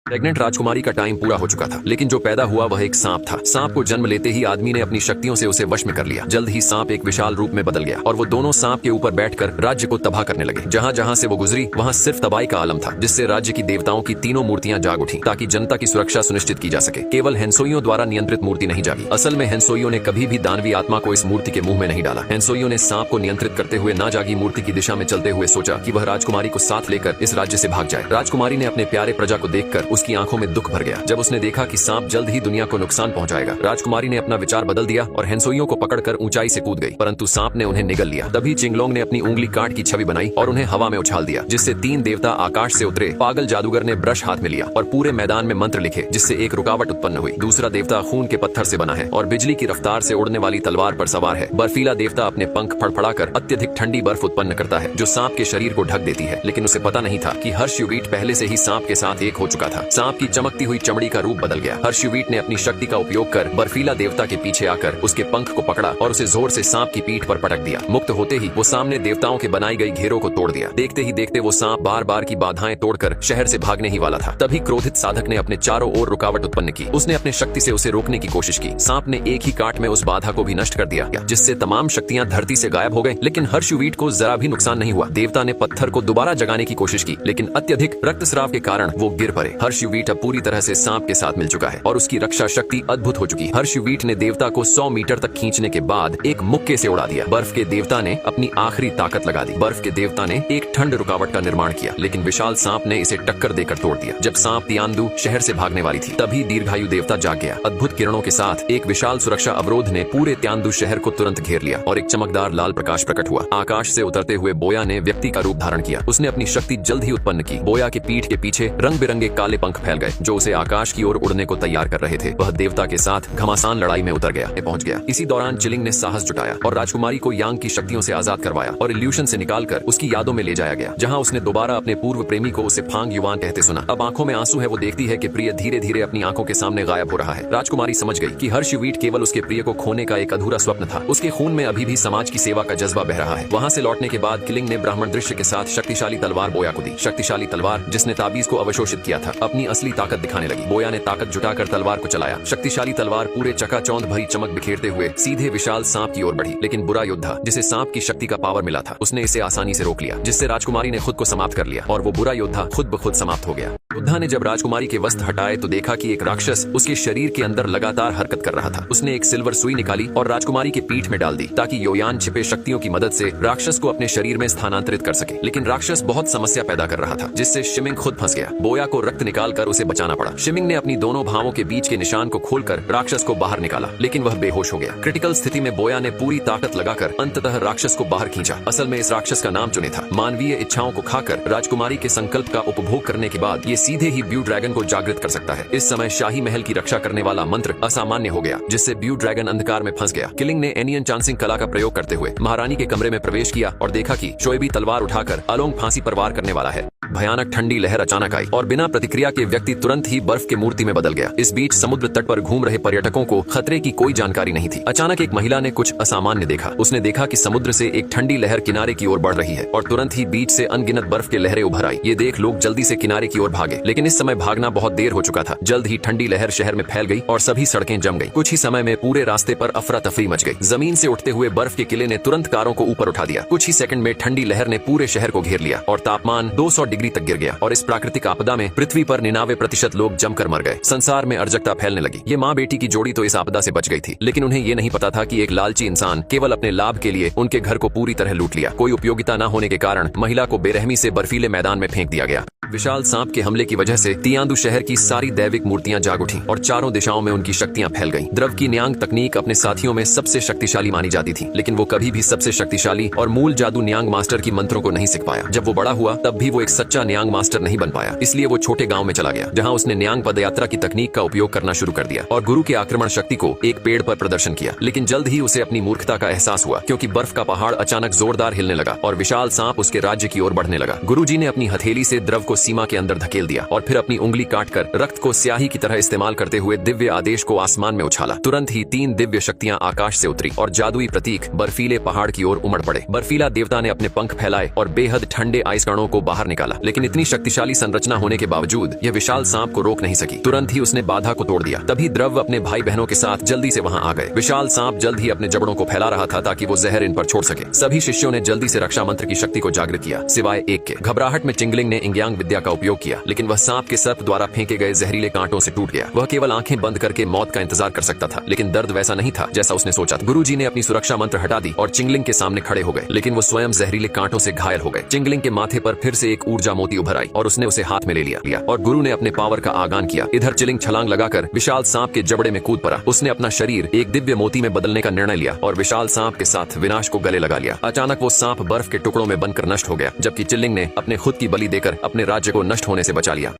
Pregnant राजकुमारी का time पूरा हो चुका था, लेकिन जो पैदा हुआ वह एक सांप था। सांप को जन्म लेते ही आदमी ने अपनी शक्तियों से उसे वश में कर लिया। जल्द ही सांप एक विशाल रूप में बदल गया और वो दोनों सांप के ऊपर बैठकर राज्य को तबाह करने लगे। जहाँ जहाँ से वो गुजरी वहाँ सिर्फ तबाही का आलम था, जिससे राज्य की देवताओं की तीनों मूर्तियां जाग उठी ताकि जनता की सुरक्षा सुनिश्चित की जा सके। केवल हेंसोइयों द्वारा नियंत्रित मूर्ति नहीं जागी। असल में हेंसोइयों ने कभी भी दानवी आत्मा को इस मूर्ति के मुंह में नहीं डाला। हेंसोइयों ने सांप को नियंत्रित करते हुए ना जागी मूर्ति की दिशा में चलते हुए सोचा कि वह राजकुमारी को साथ लेकर इस राज्य से भाग जाए। राजकुमारी ने अपने प्यारे प्रजा को देखकर उसकी आंखों में दुख भर गया। जब उसने देखा कि सांप जल्द ही दुनिया को नुकसान पहुंचाएगा, राजकुमारी ने अपना विचार बदल दिया और हेंसोइयों को पकड़कर ऊंचाई से कूद गई, परंतु सांप ने उन्हें निगल लिया। तभी चिंगलोंग ने अपनी उंगली काट की छवि बनाई और उन्हें हवा में उछाल दिया, जिससे 3 देवता आकाश से उतरे। पागल जादूगर ने ब्रश हाथ में लिया और पूरे मैदान में मंत्र लिखे, जिससे एक रुकावट उत्पन्न हुई। दूसरा देवता खून के पत्थर से बना है और बिजली की रफ्तार से उड़ने वाली तलवार पर सवार है। बर्फीला देवता अपने पंख फड़फड़ाकर अत्यधिक ठंडी बर्फ उत्पन्न करता है, जो सांप के शरीर को ढक देती है। लेकिन उसे पता नहीं था कि हर्षयुवीट पहले से ही सांप के साथ एक हो चुका था। सांप की चमकती हुई चमड़ी का रूप बदल गया। हर्षयुवीट ने अपनी शक्ति का उपयोग कर बर्फीला देवता के पीछे आकर उसके पंख को पकड़ा और उसे जोर से सांप की पीठ पर पटक दिया। मुक्त होते ही वो सामने देवताओं के बनाई गई घेरों को तोड़ दिया। देखते ही देखते वो सांप बार बार की बाधाएं तोड़कर शहर से भागने ही वाला था। तभी क्रोधित साधक ने अपने चारों ओर रुकावट उत्पन्न की। उसने अपने शक्ति से उसे रोकने की कोशिश की। सांप ने एक ही काट में उस बाधा को भी नष्ट कर दिया, जिससे तमाम शक्तियां धरती से गायब हो गई। लेकिन हर्षयुवीट को जरा भी नुकसान नहीं हुआ। देवता ने पत्थर को दोबारा जगाने की कोशिश की, लेकिन अत्यधिक रक्तस्राव के कारण वो गिर पड़े। हर्षयुवीट अब पूरी तरह से सांप के साथ मिल चुका है और उसकी रक्षा शक्ति अद्भुत हो चुकी। हर्षयुवीट ने देवता को 100 मीटर तक खींचने के बाद एक मुक्के से उड़ा दिया। बर्फ के देवता ने अपनी आखिरी ताकत लगा दी। बर्फ के देवता ने एक ठंड रुकावट का निर्माण किया, लेकिन विशाल सांप ने इसे टक्कर देकर तोड़ दिया। जब सांप तियांदु शहर से भागने वाली थी, तभी दीर्घायु देवता जाग गया। अद्भुत किरणों के साथ एक विशाल सुरक्षा अवरोध ने पूरे तियांदु शहर को तुरंत घेर लिया और एक चमकदार लाल प्रकाश प्रकट हुआ। आकाश से उतरते हुए बोया ने व्यक्ति का रूप धारण किया। उसने अपनी शक्ति जल्द ही उत्पन्न की। बोया की पीठ के पीछे रंग बिरंगे काले पंख फैल गए, जो उसे आकाश की ओर उड़ने को तैयार कर रहे थे। वह देवता के साथ घमासान लड़ाई में उतर गया, पहुंच गया। इसी दौरान चिलिंग ने साहस जुटाया और राजकुमारी को यांग की शक्तियों से आजाद करवाया और इल्यूशन से निकालकर उसकी यादों में ले जाया गया, जहां उसने दोबारा अपने पूर्व प्रेमी को उसे फांग युवान कहते सुना। अब आंखों में आंसू है। वो देखती है कि प्रिय धीरे धीरे अपनी आंखों के सामने गायब हो रहा है। राजकुमारी समझ गई कि हर्षयुवीट केवल उसके प्रिय को खोने का एक अधूरा स्वप्न था। उसके खून में अभी भी समाज की सेवा का जज्बा बह रहा है। वहां से लौटने के बाद किलिंग ने ब्राह्मण दृश्य के साथ शक्तिशाली तलवार बोया को दी। शक्तिशाली तलवार जिसने ताबीज को अवशोषित किया था, अपनी असली ताकत दिखाने लगी। बोया ने ताकत जुटाकर तलवार को चलाया। शक्तिशाली तलवार पूरे चकाचौंध भरी चमक बिखेरते हुए सीधे विशाल सांप की ओर बढ़ी। लेकिन बुरा योद्धा, जिसे सांप की शक्ति का पावर मिला था, उसने इसे आसानी से रोक लिया, जिससे राजकुमारी ने खुद को समाप्त कर लिया और वो बुरा योद्धा खुद ब खुद समाप्त हो गया। योद्धा ने जब राजकुमारी के वस्त्र हटाए तो देखा कि एक राक्षस उसके शरीर के अंदर लगातार हरकत कर रहा था। उसने एक सिल्वर सुई निकाली और राजकुमारी के पीठ में डाल दी, ताकि योयान छिपे शक्तियों की मदद से राक्षस को अपने शरीर में स्थानांतरित कर सके। लेकिन राक्षस बहुत समस्या पैदा कर रहा था, जिससे शिमिंग खुद फंस गया। बोया को रक्त निकालकर उसे बचाना पड़ा। शिमिंग ने अपनी दोनों भावों के बीच के निशान को खोलकर राक्षस को बाहर निकाला, लेकिन वह बेहोश हो गया। क्रिटिकल स्थिति में बोया ने पूरी ताकत लगाकर अंततः राक्षस को बाहर खींचा। असल में इस राक्षस का नाम चुने था। मानवीय इच्छाओं को खाकर राजकुमारी के संकल्प का उपभोग करने के बाद ये सीधे ही ब्लू ड्रैगन को जागृत कर सकता है। इस समय शाही महल की रक्षा करने वाला मंत्र असामान्य हो गया, जिससे ब्लू ड्रैगन अंधकार में फंस गया। किलिंग ने एनियन चांसिंग कला का प्रयोग करते हुए महारानी के कमरे में प्रवेश किया और देखा कि शोएबी तलवार उठाकर अलोंग फांसी पर वार करने वाला है। भयानक ठंडी लहर अचानक आई और बिना प्रतिक्रिया के व्यक्ति तुरंत ही बर्फ के मूर्ति में बदल गया। इस बीच समुद्र तट पर घूम रहे पर्यटकों को खतरे की कोई जानकारी नहीं थी। अचानक एक महिला ने कुछ असामान्य देखा। उसने देखा कि समुद्र से एक ठंडी लहर किनारे की ओर बढ़ रही है और तुरंत ही बीच से अनगिनत बर्फ के लहरें उभर आई। ये देख लोग जल्दी से किनारे की ओर भागे, लेकिन इस समय भागना बहुत देर हो चुका था। जल्द ही ठंडी लहर शहर में फैल गई और सभी सड़कें जम गई। कुछ ही समय में पूरे रास्ते पर अफरा तफरी मच गई। जमीन से उठते हुए बर्फ के किले ने तुरंत कारों को ऊपर उठा दिया। कुछ ही सेकंड में ठंडी लहर ने पूरे शहर को घेर लिया और तापमान 200 डिग्री तक गिर गया। और इस प्राकृतिक आपदा में पृथ्वी पर 99% लोग जमकर मर गए। संसार में अराजकता फैलने लगी। ये माँ बेटी की जोड़ी तो इस आपदा से बच गई थी, लेकिन उन्हें ये नहीं पता था कि एक लालची इंसान केवल अपने लाभ के लिए उनके घर को पूरी तरह लूट लिया। कोई उपयोगिता न होने के कारण महिला को बेरहमी से बर्फीले मैदान में फेंक दिया गया। विशाल सांप के हमले की वजह से तियांदु शहर की सारी दैविक मूर्तियां जाग उठी और चारों दिशाओं में उनकी शक्तियां फैल गईं। द्रव की न्यांग तकनीक अपने साथियों में सबसे शक्तिशाली मानी जाती थी, लेकिन वो कभी भी सबसे शक्तिशाली और मूल जादू न्यांग मास्टर की मंत्रों को नहीं सीख पाया। जब वो बड़ा हुआ तब भी वो एक सच्चा न्यांग मास्टर नहीं बन पाया। इसलिए वो छोटे गांव में चला गया, जहां उसने न्यांग पदयात्रा की तकनीक का उपयोग करना शुरू कर दिया और गुरु के आक्रमण शक्ति को एक पेड़ पर प्रदर्शन किया। लेकिन जल्द ही उसे अपनी मूर्खता का एहसास हुआ, क्योंकि बर्फ का पहाड़ अचानक जोरदार हिलने लगा और विशाल सांप उसके राज्य की ओर बढ़ने लगा। गुरुजी ने अपनी हथेली से द्रव को सीमा के अंदर धकेल दिया और फिर अपनी उंगली काटकर रक्त को स्याही की तरह इस्तेमाल करते हुए दिव्य आदेश को आसमान में उछाला। तुरंत ही 3 दिव्य शक्तियां आकाश से उतरी और जादुई प्रतीक बर्फीले पहाड़ की ओर उमड़ पड़े। बर्फीला देवता ने अपने पंख फैलाए और बेहद ठंडे आइस कणों को बाहर निकाला। डाला, लेकिन इतनी शक्तिशाली संरचना होने के बावजूद यह विशाल सांप को रोक नहीं सकी। तुरंत ही उसने बाधा को तोड़ दिया। तभी द्रव्य अपने भाई बहनों के साथ जल्दी से वहां आ गए। विशाल सांप जल्द ही अपने जबड़ों को फैला रहा था ताकि वो जहर इन पर छोड़ सके। सभी शिष्यों ने जल्दी से रक्षा मंत्र की शक्ति को जागृत किया, सिवाय एक के। घबराहट में चिंगलिंग ने इंग्यांग विद्या का उपयोग किया, लेकिन वह सांप के सर्प द्वारा फेंके गए जहरीले कांटों से टूट गया। वह केवल आंखें बंद करके मौत का इंतजार कर सकता था, लेकिन दर्द वैसा नहीं था जैसा उसने सोचा था। गुरुजी ने अपनी सुरक्षा मंत्र हटा दी और चिंगलिंग के सामने खड़े हो गए, लेकिन वो स्वयं जहरीले कांटों से घायल हो गए। चिंगलिंग के माथे पर फिर से एक ऊर्जा मोती उभर आई और उसने उसे हाथ में ले लिया और गुरु ने अपने पावर का आगान किया। इधर चिलिंग छलांग लगाकर विशाल सांप के जबड़े में कूद पड़ा। उसने अपना शरीर एक दिव्य मोती में बदलने का निर्णय लिया और विशाल सांप के साथ विनाश को गले लगा लिया। अचानक वो सांप बर्फ के टुकड़ों में बनकर नष्ट हो गया, जबकि चिलिंग ने अपने खुद की बलि देकर अपने राज्य को नष्ट होने से बचा लिया।